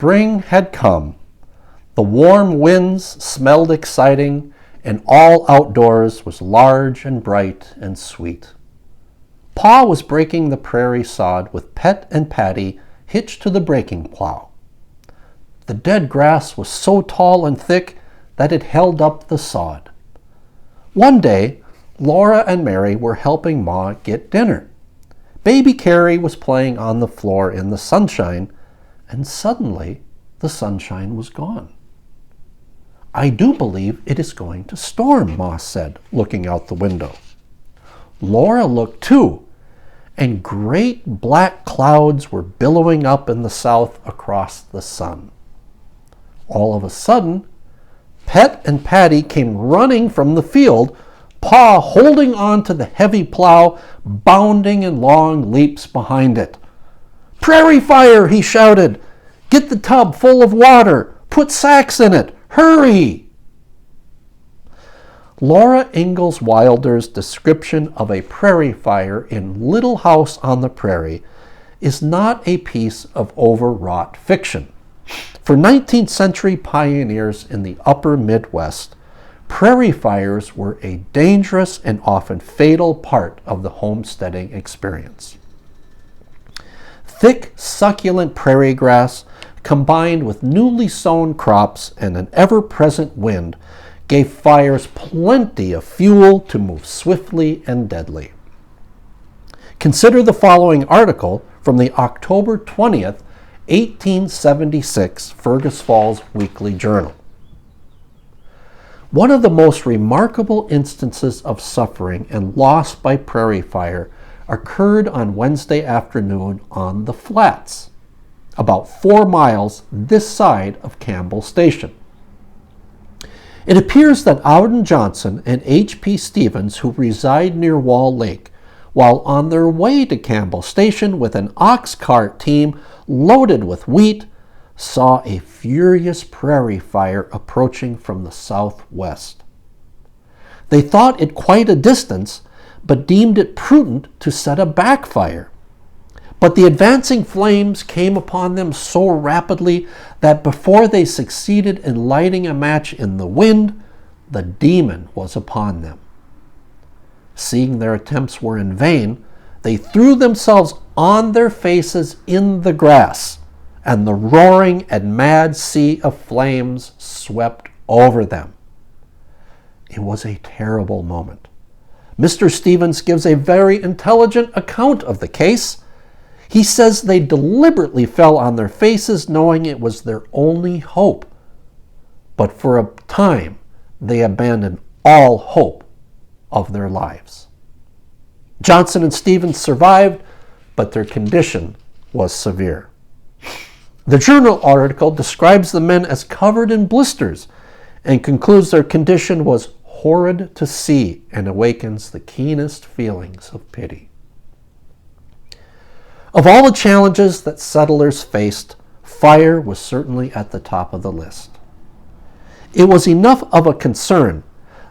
Spring had come. The warm winds smelled exciting, and all outdoors was large and bright and sweet. Pa was breaking the prairie sod with Pet and Patty hitched to the breaking plow. The dead grass was so tall and thick that it held up the sod. One day, Laura and Mary were helping Ma get dinner. Baby Carrie was playing on the floor in the sunshine, and suddenly the sunshine was gone. "I do believe it is going to storm," Ma said, looking out the window. Laura looked too, and great black clouds were billowing up in the south across the sun. All of a sudden, Pet and Patty came running from the field, Pa holding on to the heavy plow, bounding in long leaps behind it. "Prairie fire!" he shouted. "Get the tub full of water! Put sacks in it! Hurry!" Laura Ingalls Wilder's description of a prairie fire in Little House on the Prairie is not a piece of overwrought fiction. For 19th century pioneers in the upper Midwest, prairie fires were a dangerous and often fatal part of the homesteading experience. Thick, succulent prairie grass, combined with newly sown crops and an ever-present wind, gave fires plenty of fuel to move swiftly and deadly. Consider the following article from the October 20th, 1876 Fergus Falls Weekly Journal. One of the most remarkable instances of suffering and loss by prairie fire occurred on Wednesday afternoon on the Flats, about 4 miles this side of Campbell Station. It appears that Alden Johnson and H.P. Stevens, who reside near Wall Lake, while on their way to Campbell Station with an ox cart team loaded with wheat, saw a furious prairie fire approaching from the southwest. They thought it quite a distance, but deemed it prudent to set a backfire. But the advancing flames came upon them so rapidly that before they succeeded in lighting a match in the wind, the demon was upon them. Seeing their attempts were in vain, they threw themselves on their faces in the grass, and the roaring and mad sea of flames swept over them. It was a terrible moment. Mr. Stevens gives a very intelligent account of the case. He says they deliberately fell on their faces knowing it was their only hope. But for a time, they abandoned all hope of their lives. Johnson and Stevens survived, but their condition was severe. The journal article describes the men as covered in blisters and concludes their condition was horrid to see and awakens the keenest feelings of pity. Of all the challenges that settlers faced, fire was certainly at the top of the list. It was enough of a concern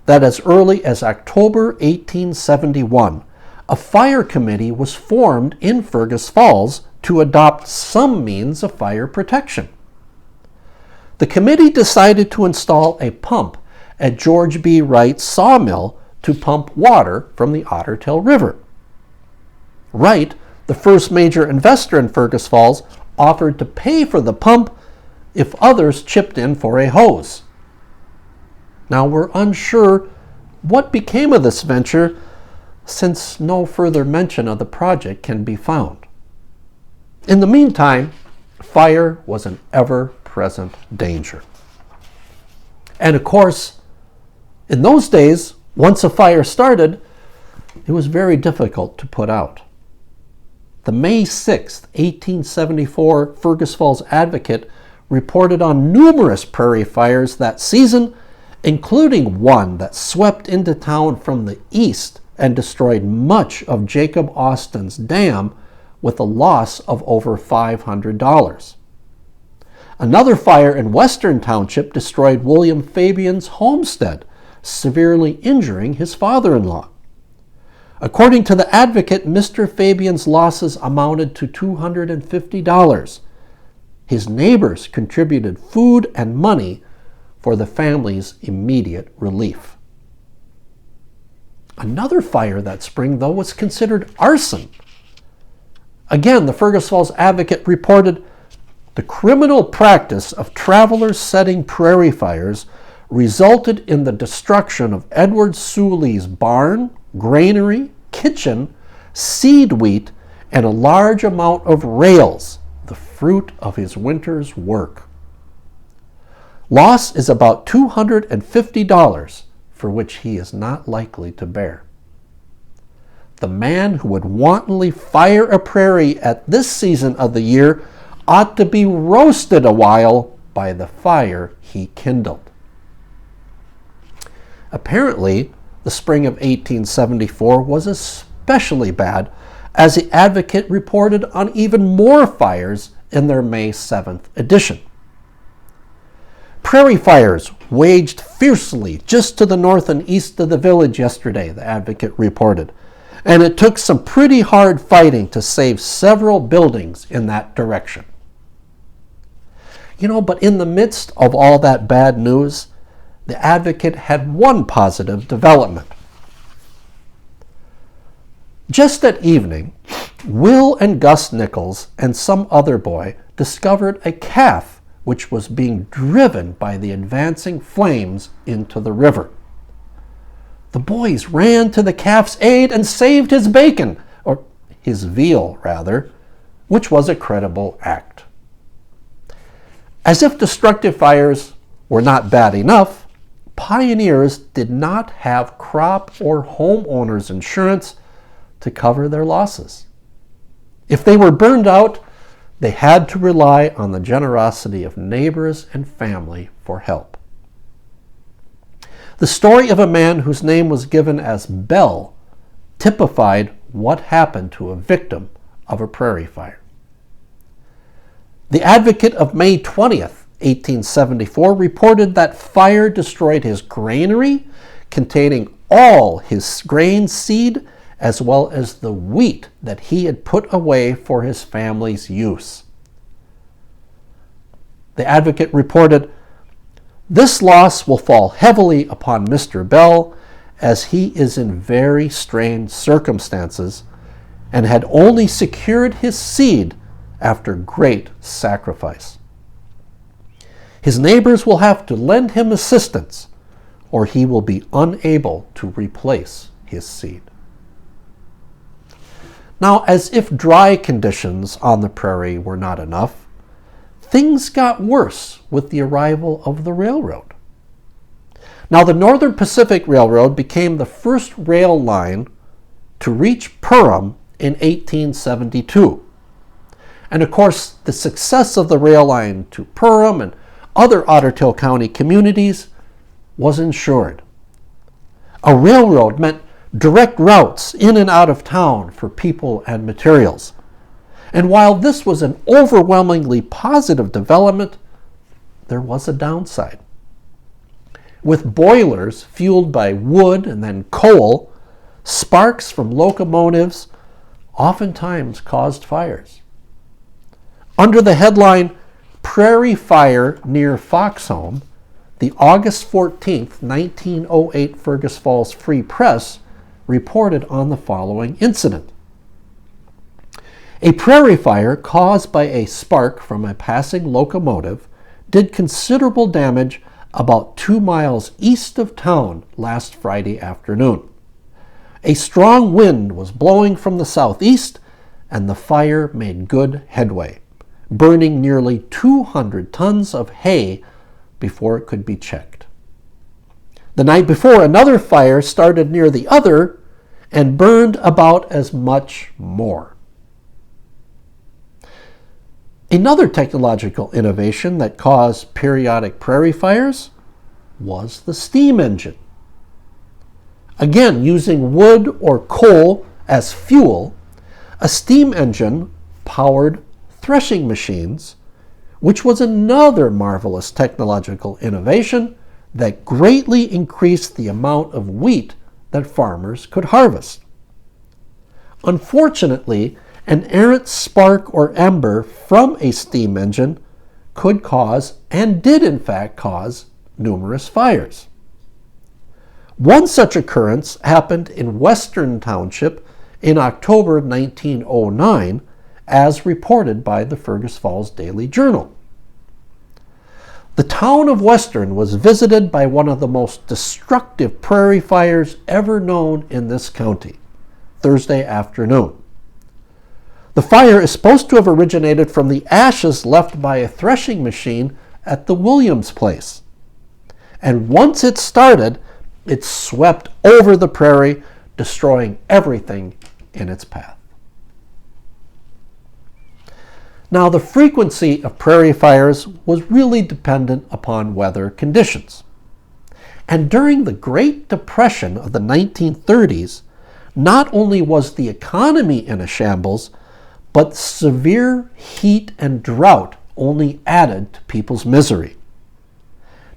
that as early as October 1871, a fire committee was formed in Fergus Falls to adopt some means of fire protection. The committee decided to install a pump at George B. Wright's sawmill to pump water from the Otter Tail River. Wright, the first major investor in Fergus Falls, offered to pay for the pump if others chipped in for a hose. Now we're unsure what became of this venture since no further mention of the project can be found. In the meantime, fire was an ever-present danger. And of course, in those days, once a fire started, it was very difficult to put out. The May 6, 1874 Fergus Falls Advocate reported on numerous prairie fires that season, including one that swept into town from the east and destroyed much of Jacob Austin's dam with a loss of over $500. Another fire in Western Township destroyed William Fabian's homestead, severely injuring his father-in-law. According to the Advocate, Mr. Fabian's losses amounted to $250. His neighbors contributed food and money for the family's immediate relief. Another fire that spring, though, was considered arson. Again, the Fergus Falls Advocate reported the criminal practice of travelers setting prairie fires resulted in the destruction of Edward Suley's barn, granary, kitchen, seed wheat, and a large amount of rails, the fruit of his winter's work. Loss is about $250, for which he is not likely to bear. The man who would wantonly fire a prairie at this season of the year ought to be roasted a while by the fire he kindled. Apparently, the spring of 1874 was especially bad, as the Advocate reported on even more fires in their May 7th edition. Prairie fires waged fiercely just to the north and east of the village yesterday, the Advocate reported, and it took some pretty hard fighting to save several buildings in that direction. But in the midst of all that bad news, the Advocate had one positive development. Just at evening, Will and Gus Nichols and some other boy discovered a calf which was being driven by the advancing flames into the river. The boys ran to the calf's aid and saved his bacon, or his veal rather, which was a creditable act. As if destructive fires were not bad enough, pioneers did not have crop or homeowners insurance to cover their losses. If they were burned out, they had to rely on the generosity of neighbors and family for help. The story of a man whose name was given as Bell typified what happened to a victim of a prairie fire. The Advocate of May 20th, 1874, reported that fire destroyed his granary containing all his grain seed as well as the wheat that he had put away for his family's use. The Advocate reported, "This loss will fall heavily upon Mr. Bell, as he is in very strained circumstances and had only secured his seed after great sacrifice. His neighbors will have to lend him assistance, or he will be unable to replace his seed." Now, as if dry conditions on the prairie were not enough, things got worse with the arrival of the railroad. Now, the Northern Pacific Railroad became the first rail line to reach Perham in 1872. And of course, the success of the rail line to Perham and other Otter Tail County communities was ensured. A railroad meant direct routes in and out of town for people and materials. And while this was an overwhelmingly positive development, there was a downside. With boilers fueled by wood and then coal, sparks from locomotives oftentimes caused fires. Under the headline, "Prairie Fire Near Foxhome," the August 14th, 1908 Fergus Falls Free Press reported on the following incident. A prairie fire caused by a spark from a passing locomotive did considerable damage about 2 miles east of town last Friday afternoon. A strong wind was blowing from the southeast, and the fire made good headway, burning nearly 200 tons of hay before it could be checked. The night before, another fire started near the other and burned about as much more. Another technological innovation that caused periodic prairie fires was the steam engine. Again, using wood or coal as fuel, a steam engine powered threshing machines, which was another marvelous technological innovation that greatly increased the amount of wheat that farmers could harvest. Unfortunately, an errant spark or ember from a steam engine could cause, and did in fact cause, numerous fires. One such occurrence happened in Western Township in October 1909, as reported by the Fergus Falls Daily Journal. The town of Western was visited by one of the most destructive prairie fires ever known in this county, Thursday afternoon. The fire is supposed to have originated from the ashes left by a threshing machine at the Williams place. And once it started, it swept over the prairie, destroying everything in its path. Now, the frequency of prairie fires was really dependent upon weather conditions. And during the Great Depression of the 1930s, not only was the economy in a shambles, but severe heat and drought only added to people's misery.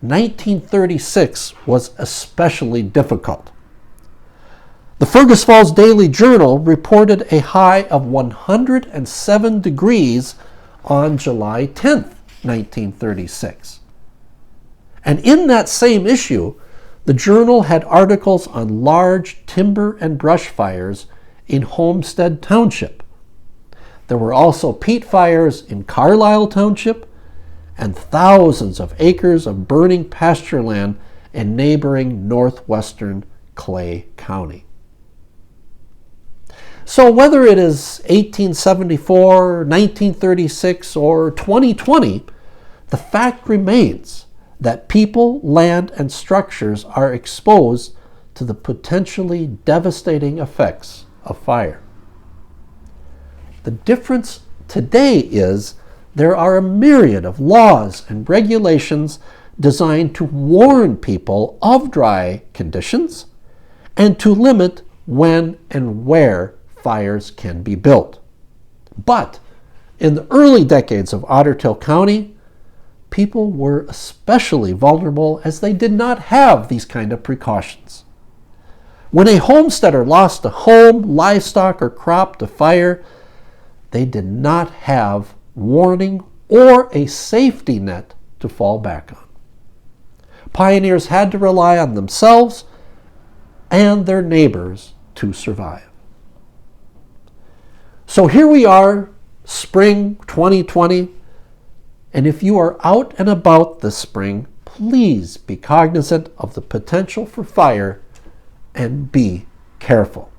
1936 was especially difficult. The Fergus Falls Daily Journal reported a high of 107 degrees on July 10th, 1936. And in that same issue, the journal had articles on large timber and brush fires in Homestead Township. There were also peat fires in Carlisle Township and thousands of acres of burning pasture land in neighboring northwestern Clay County. So whether it is 1874, 1936, or 2020, the fact remains that people, land, and structures are exposed to the potentially devastating effects of fire. The difference today is there are a myriad of laws and regulations designed to warn people of dry conditions and to limit when and where fires can be built. But in the early decades of Otter Tail County, people were especially vulnerable as they did not have these kind of precautions. When a homesteader lost a home, livestock, or crop to fire, they did not have warning or a safety net to fall back on. Pioneers had to rely on themselves and their neighbors to survive. So here we are, spring 2020, and if you are out and about this spring, please be cognizant of the potential for fire and be careful.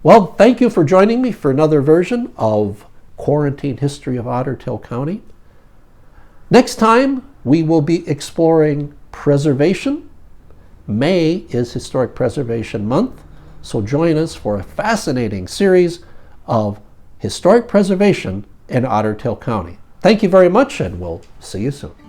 Well, thank you for joining me for another version of Quarantine History of Otter Tail County. Next time, we will be exploring preservation. May is Historic Preservation Month, so join us for a fascinating series of historic preservation in Otter Tail County. Thank you very much, and we'll see you soon.